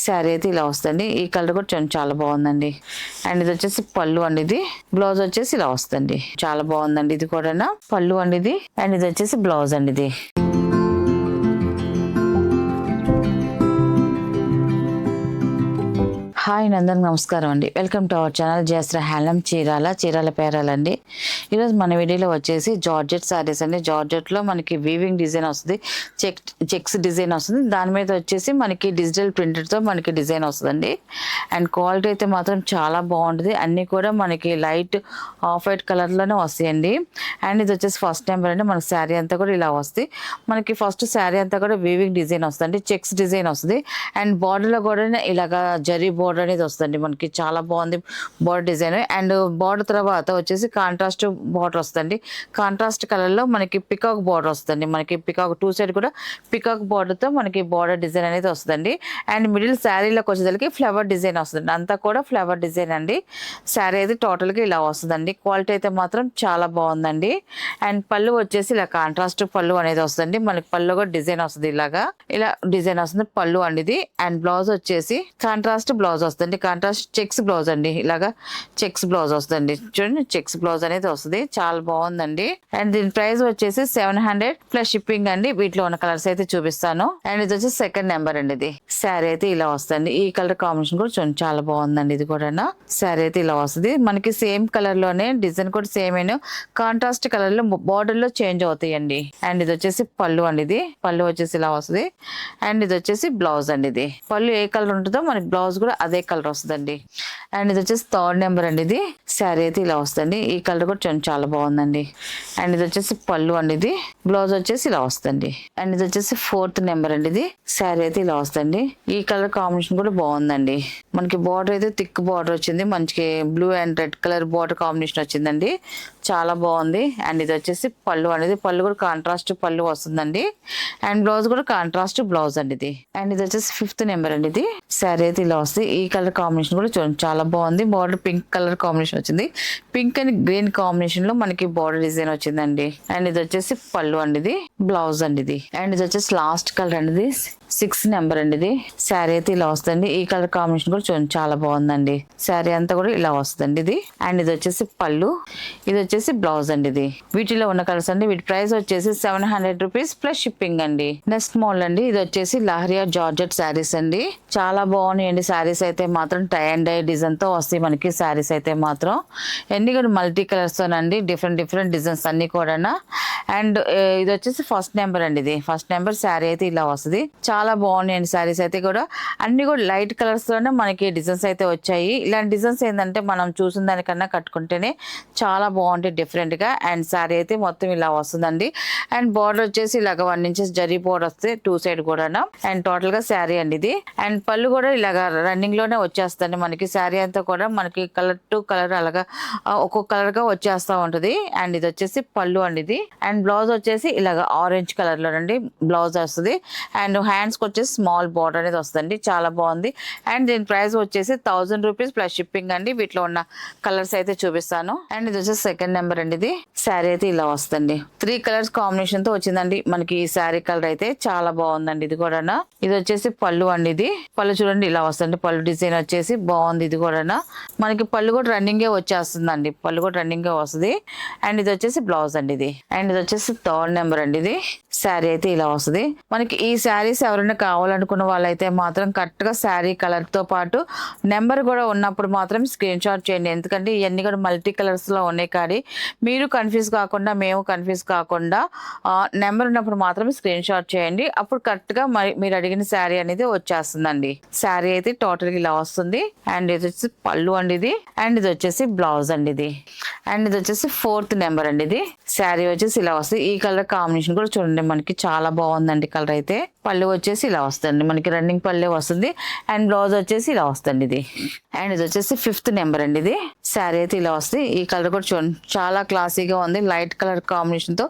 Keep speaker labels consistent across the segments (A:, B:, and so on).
A: శారీ అయితే ఇలా వస్తుంది. ఈ కలర్ కూడా చాలా బాగుందండి. అండ్ ఇది వచ్చేసి పళ్ళు అండి. ఇది బ్లౌజ్ వచ్చేసి ఇలా వస్తుంది. చాలా బాగుందండి. ఇది కూడా పళ్ళు అండి ఇది. అండ్ ఇది వచ్చేసి బ్లౌజ్ అండి ఇది. హాయ్ నందన్, నమస్కారం అండి. Welcome to our channel Jayashree handloom Chirala పేరాలండి. ఈరోజు మన వీడియోలో వచ్చేసి జార్జెట్ శారీస్ అండి. జార్జెట్లో మనకి వీవింగ్ డిజైన్ వస్తుంది, చెక్స్ డిజైన్ వస్తుంది. దాని మీద వచ్చేసి మనకి డిజిటల్ ప్రింటెడ్తో మనకి డిజైన్ వస్తుందండి. అండ్ క్వాలిటీ అయితే మాత్రం చాలా బాగుంటుంది. అన్నీ కూడా మనకి లైట్ ఆఫ్ వైట్ కలర్లోనే వస్తాయండి. అండ్ ఇది వచ్చేసి ఫస్ట్ నెంబర్ అండి. మనకి శారీ అంతా కూడా ఇలా వస్తుంది. మనకి ఫస్ట్ శారీ అంతా కూడా వీవింగ్ డిజైన్ వస్తుంది, చెక్స్ డిజైన్ వస్తుంది. అండ్ బార్డర్లో కూడా ఇలాగా జరీ బోర్డర్ అనేది వస్తుంది. మనకి చాలా బాగుంది బోర్డర్ డిజైన్. అండ్ బోర్డర్ తర్వాత వచ్చేసి కాంట్రాస్ట్ బోర్డర్ వస్తుంది. కాంట్రాస్ట్ కలర్ లో మనకి పికాక్ బోర్డర్ వస్తుంది. మనకి పికాక్ టూ సైడ్ కూడా పికాక్ బోర్డర్ తో మనకి బోర్డర్ డిజైన్ అనేది వస్తుంది. అండ్ మిడిల్ శారీలోకి వచ్చేసరికి ఫ్లవర్ డిజైన్ వస్తుంది. అంతా కూడా ఫ్లవర్ డిజైన్ అండి. శారీ అయితే టోటల్ గా ఇలా వస్తుందండి. క్వాలిటీ అయితే మాత్రం చాలా బాగుందండి. అండ్ పళ్ళు వచ్చేసి ఇలా కాంట్రాస్ట్ పళ్ళు అనేది వస్తుంది. మనకి పళ్ళు కూడా డిజైన్ వస్తుంది. ఇలా డిజైన్ వస్తుంది పళ్ళు అండి ఇది. అండ్ బ్లౌజ్ వచ్చేసి కాంట్రాస్ట్ బ్లౌజ్ వస్తుంది. కాంట్రాస్ట్ చెక్స్ బ్లౌజ్ అండి. ఇలాగా చెక్స్ బ్లౌజ్ వస్తుంది. చూడండి, చెక్స్ బ్లౌజ్ అనేది వస్తుంది. చాలా బాగుందండి. అండ్ దీని ప్రైస్ వచ్చేసి 700 ప్లస్ షిప్పింగ్ అండి. వీటిలో ఉన్న కలర్స్ అయితే చూపిస్తాను. అండ్ ఇది వచ్చేసి సెకండ్ నెంబర్ అండి. ఇది శారీ అయితే ఇలా వస్తుంది. ఈ కలర్ కాంబినేషన్ కూడా చూడండి, చాలా బాగుందండి. ఇది కూడా శారీ అయితే ఇలా వస్తుంది. మనకి సేమ్ కలర్ లోనే డిజైన్ కూడా సేమ్ అయినా కాంట్రాస్ట్ కలర్ లో బార్డర్ లో చేంజ్ అవుతాయండి. అండ్ ఇది వచ్చేసి పళ్ళు అండి. ఇది పళ్ళు వచ్చేసి ఇలా వస్తుంది. అండ్ ఇది వచ్చేసి బ్లౌజ్ అండి. ఇది పళ్ళు ఏ కలర్ ఉంటుందో మనకి బ్లౌజ్ కూడా అదే కలర్ వస్తుందండి. అండ్ ఇది వచ్చేసి థర్డ్ నెంబర్ అండి. ఇది శారీ అయితే ఇలా వస్తుంది. ఈ కలర్ కూడా చాలా బాగుందండి. అండ్ ఇది వచ్చేసి పళ్ళు అండి. ఇది బ్లౌజ్ వచ్చేసి ఇలా వస్తుంది. అండ్ ఇది వచ్చేసి ఫోర్త్ నెంబర్ అండి. ఇది శారీ అయితే ఇలా వస్తుంది. ఈ కలర్ కాంబినేషన్ కూడా బాగుందండి. మనకి బార్డర్ అయితే థిక్ బార్డర్ వచ్చింది. మంచి blue and red colour border combination వచ్చిందండి. చాలా బాగుంది. అండ్ ఇది వచ్చేసి పళ్ళు అనేది. పళ్ళు కూడా కాంట్రాస్ట్ పళ్ళు వస్తుందండి. అండ్ బ్లౌజ్ కూడా కాంట్రాస్ట్ బ్లౌజ్ అండి ఇది. అండ్ ఇది వచ్చేసి ఫిఫ్త్ నెంబర్ అండి. ఇది శారీ అయితే ఇలా వస్తుంది. ఈ కలర్ కాంబినేషన్ కూడా చూడండి, చాలా బాగుంది. బార్డర్ పింక్ కలర్ కాంబినేషన్ వచ్చింది. పింక్ అండ్ గ్రీన్ కాంబినేషన్ లో మనకి బార్డర్ డిజైన్ వచ్చిందండి. అండ్ ఇది వచ్చేసి పళ్ళు అండి. ఇది బ్లౌజ్ అండి ఇది. అండ్ ఇది వచ్చేసి లాస్ట్ కలర్ అండి. ఇది 6th నెంబర్ అండి. ఇది శారీ అయితే ఇలా వస్తుంది. ఈ కలర్ కాంబినేషన్ కూడా చూడండి, చాలా బాగుందండి. శారీ అంతా కూడా ఇలా వస్తుందండి ఇది. అండ్ ఇది వచ్చేసి పళ్ళు, ఇది వచ్చేసి బ్లౌజ్ అండి. ఇది వీటిలో ఉన్న కలర్స్ అండి. వీటి ప్రైస్ వచ్చేసి 700 రూపీస్ ప్లస్ షిప్పింగ్ అండి. నెక్స్ట్ మోడల్ అండి. ఇది వచ్చేసి లహరియా జార్జెట్ శారీస్ అండి. చాలా బాగున్నాయండి శారీస్ అయితే మాత్రం. టై అండ్ డై డిజైన్ తో వస్తాయి మనకి శారీస్ అయితే మాత్రం. అన్ని కూడా మల్టీ కలర్స్ తోనండి. డిఫరెంట్ డిజైన్స్ అన్ని కూడా. అండ్ ఇది వచ్చేసి ఫస్ట్ నెంబర్ అండి. ఇది ఫస్ట్ నెంబర్ శారీ అయితే ఇలా వస్తుంది. చాలా బాగున్నాయండి శారీస్ అయితే కూడా. అన్ని కూడా లైట్ కలర్స్ లోనే మనకి డిజైన్స్ అయితే వచ్చాయి. ఇలాంటి డిజైన్స్ ఏంటంటే మనం చూసిన దానికన్నా కట్టుకుంటేనే చాలా బాగుంటాయి డిఫరెంట్ గా. అండ్ శారీ అయితే మొత్తం ఇలా వస్తుందండి. అండ్ బార్డర్ వచ్చేసి ఇలాగ 1 ఇంచెస్ జరీ బోర్డర్ వస్తే టూ సైడ్ కూడా. అండ్ టోటల్ గా శారీ అండి ఇది. అండ్ పళ్ళు కూడా ఇలాగ రన్నింగ్ లోనే వచ్చేస్తుంది మనకి. శారీ అంతా కూడా మనకి కలర్ టు కలర్ అలాగా ఒక్కొక్క కలర్ గా వచ్చేస్తా ఉంటది. అండ్ ఇది వచ్చేసి పళ్ళు అండి ఇది. అండ్ బ్లౌజ్ వచ్చేసి ఇలాగ ఆరెంజ్ కలర్ లోనండి బ్లౌజ్ వస్తుంది. అండ్ హ్యాండ్స్ కి వచ్చేసి స్మాల్ బార్డర్ అనేది వస్తుంది. చాలా బాగుంది. అండ్ దీని ప్రైస్ వచ్చేసి 1000 రూపీస్ ప్లస్ షిప్పింగ్ అండి. వీటిలో ఉన్న కలర్స్ అయితే చూపిస్తాను. అండ్ ఇది వచ్చేసి సెకండ్ నెంబర్ అండి. ఇది శారీ అయితే ఇలా వస్తుంది. 3 కలర్స్ కాంబినేషన్ తో వచ్చిందండి మనకి ఈ శారీ కలర్ అయితే. చాలా బాగుందండి ఇది కూడా. ఇది వచ్చేసి పళ్ళు అండి. ఇది పళ్ళు చూడండి ఇలా వస్తుంది. పళ్ళు డిజైన్ వచ్చేసి బాగుంది. ఇది కూడా మనకి పళ్ళు కూడా రన్నింగే వచ్చేస్తుందండి. పళ్ళు కూడా రన్నింగే వస్తుంది. అండ్ ఇది వచ్చేసి బ్లౌజ్ అండి ఇది. అండ్ ఇది వచ్చేసి థర్డ్ నెంబర్ అండి. ఇది శారీ అయితే ఇలా వస్తుంది. మనకి ఈ శారీస్ ఎవరైనా కావాలనుకున్న వాళ్ళైతే మాత్రం కరెక్ట్ గా శారీ కలర్ తో పాటు నెంబర్ కూడా ఉన్నప్పుడు మాత్రం స్క్రీన్ షాట్ చేయండి. ఎందుకంటే ఇవన్నీ కూడా మల్టీ కలర్స్ లో ఉన్నాయి. కానీ మీరు కన్ఫ్యూజ్ కాకుండా, మేము కన్ఫ్యూజ్ కాకుండా నెంబర్ ఉన్నప్పుడు మాత్రం స్క్రీన్ షాట్ చేయండి. అప్పుడు కరెక్ట్ గా మీరు అడిగిన శారీ అనేది వచ్చేస్తుందండి. శారీ అయితే టోటల్ ఇలా వస్తుంది. అండ్ ఇది వచ్చేసి పళ్ళు అండి ఇది. అండ్ ఇది వచ్చేసి బ్లౌజ్ అండి ఇది. అండ్ ఇది వచ్చేసి 4th నెంబర్ అండి. ఇది శారీ వచ్చేసి ఇలా వస్తుంది. ఈ కలర్ కాంబినేషన్ కూడా చూడండి మనకి చాలా బాగుందండి కలర్ అయితే. పళ్ళు వచ్చేసి ఇలా వస్తుంది మనకి, రన్నింగ్ పళ్ళే వస్తుంది. అండ్ బ్లౌజ్ వచ్చేసి ఇలా వస్తుంది ఇది. అండ్ ఇది వచ్చేసి 5th నెంబర్ అండి. ఇది శారీ అయితే ఇలా వస్తుంది. ఈ కలర్ కూడా చూడండి చాలా క్లాసీగా ఉంది. లైట్ కలర్ కాంబినేషన్ తో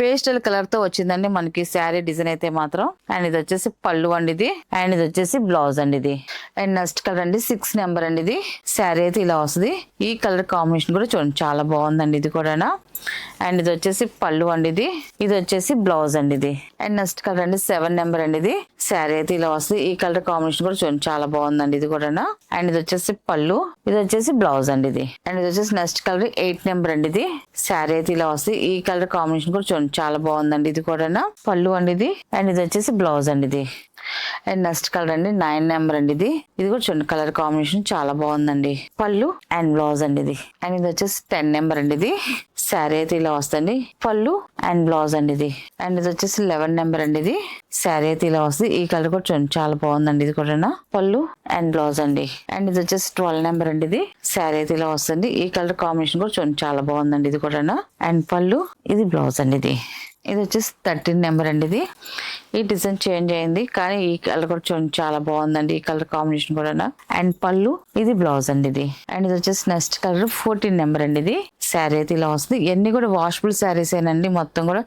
A: పేస్టల్ కలర్ తో వచ్చిందండి మనకి శారీ డిజైన్ అయితే మాత్రం. అండ్ ఇది వచ్చేసి పళ్ళు అండి ఇది. అండ్ ఇది వచ్చేసి బ్లౌజ్ అండి ఇది. అండ్ నెక్స్ట్ కలర్ అండి 6 నెంబర్ అండి. ఇది శారీ అయితే ఇలా వస్తుంది. ఈ కలర్ కాంబినేషన్ కూడా చూడండి చాలా బాగుందండి ఇది కూడా. అండ్ ఇది వచ్చేసి పళ్ళు అండి. ఇది వచ్చేసి బ్లౌజ్ అండి ఇది. అండ్ నెక్స్ట్ కలర్ అండి 7 నెంబర్ అండి. ఇది శారీ అయితే ఇలా వస్తుంది. ఈ కలర్ కాంబినేషన్ కూడా చూడండి చాలా బాగుందండి ఇది కూడా. అండ్ ఇది వచ్చేసి పళ్ళు, ఇది వచ్చేసి బ్లౌజ్ అండి ఇది. అండ్ ఇది వచ్చేసి నెక్స్ట్ కలర్ 8 నెంబర్ అండి. ఇది శారీ అయితే ఇలా వస్తుంది. ఈ కలర్ కాంబినేషన్ కూడా చూడండి చాలా బాగుందండి ఇది కూడా. పళ్ళు అండి ఇది. అండ్ ఇది వచ్చేసి బ్లౌజ్ అండి ఇది. అండ్ నెక్స్ట్ కలర్ అండి 9 నెంబర్ అండి. ఇది కూడా చూడండి కలర్ కాంబినేషన్ చాలా బాగుందండి. పళ్ళు అండ్ బ్లౌజ్ అండి ఇది. అండ్ ఇది వచ్చేసి 10 నెంబర్ అండి. ఇది శారీ అయితే ఇలా వస్తుంది. పళ్ళు అండ్ బ్లౌజ్ అండి ఇది. అండ్ ఇది వచ్చేసి 11 నెంబర్ అండి. ఇది శారీ అయితే ఇలా వస్తుంది. ఈ కలర్ కూడా చూడండి చాలా బాగుందండి ఇది కూడా. పళ్ళు అండ్ బ్లౌజ్ అండి. అండ్ ఇది వచ్చేసి 12 నెంబర్ అండి. ఇది శారీ అయితే ఇలా వస్తుంది. ఈ కలర్ కాంబినేషన్ కూడా చూడండి చాలా బాగుందండి ఇది కూడా. అండ్ పళ్ళు, ఇది బ్లౌజ్ అండి ఇది. ఇది వచ్చేసి 13 నెంబర్ అండి. ఇది ఈ డిజైన్ చేంజ్ అయింది కానీ ఈ కలర్ కూడా చూడండి చాలా బాగుందండి. ఈ కలర్ కాంబినేషన్ కూడా. అండ్ పళ్ళు, ఇది బ్లౌజ్ అండి ఇది. అండ్ ఇది వచ్చేసి నెక్స్ట్ కలర్ 14 నెంబర్ అండి. ఇది శారీ అయితే ఇలా వస్తుంది. ఇవన్నీ కూడా వాషబుల్ శారీస్ ఏనండి. మొత్తం కూడా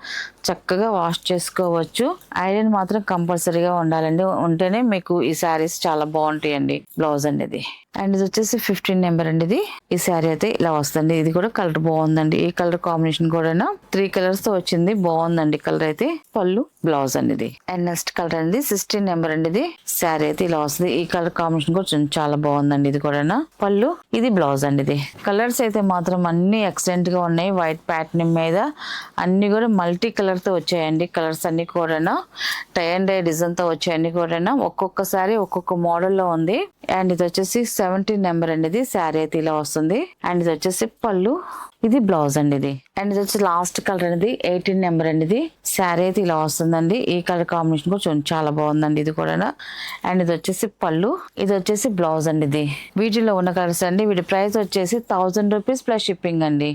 A: చక్కగా వాష్ చేసుకోవచ్చు. ఐరన్ మాత్రం కంపల్సరీగా ఉండాలండి. ఉంటేనే మీకు ఈ శారీస్ చాలా బాగుంటాయండి. బ్లౌజ్ అండి ఇది. అండ్ ఇది వచ్చేసి 15 నెంబర్ అండి. ఇది ఈ శారీ అయితే ఇలా వస్తుంది. ఇది కూడా కలర్ బాగుందండి. ఈ కలర్ కాంబినేషన్ కూడా 3 కలర్స్ తో వచ్చింది. బాగుందండి కలర్ అయితే. పళ్ళు, బ్లౌజ్ అండి ఇది. అండ్ నెక్స్ట్ కలర్ అండి 16 నెంబర్ అండి. ఇది శారీ అయితే ఇలా వస్తుంది. ఈ కలర్ కాంబినేషన్ కూడా చాలా బాగుందండి ఇది కూడా. పళ్ళు, ఇది బ్లౌజ్ అండి ఇది. కలర్స్ అయితే మాత్రం అన్ని ఎక్సలెంట్ గా ఉన్నాయి. వైట్ ప్యాటర్న్ మీద అన్ని కూడా మల్టీ కలర్ తో వచ్చాయండి. కలర్స్ అన్ని కూడా టై అండ్ డై డిజైన్ తో వచ్చాయన్ని కూడా. ఒక్కొక్కసారి ఒక్కొక్క మోడల్ లో ఉంది. అండ్ ఇది వచ్చేసి 17 నెంబర్ అండి. ఇది శారీ అయితే ఇలా వస్తుంది. అండ్ ఇది వచ్చేసి పళ్ళు, ఇది బ్లౌజ్ అండి ఇది. అండ్ ఇది వచ్చి లాస్ట్ కలర్ అనేది 18 నెంబర్ అండి. ఇది శారీ అయితే ఇలా వస్తుందండి. ఈ కలర్ కాంబినేషన్ కూడా చూడండి చాలా బాగుందండి ఇది కూడా. అండ్ ఇది వచ్చేసి పళ్ళు, ఇది వచ్చేసి బ్లౌజ్ అండి ఇది. వీటిలో ఉన్న కలర్స్ అండి. వీటి ప్రైస్ వచ్చేసి 1000 రూపీస్ ప్లస్ షిప్పింగ్ అండి.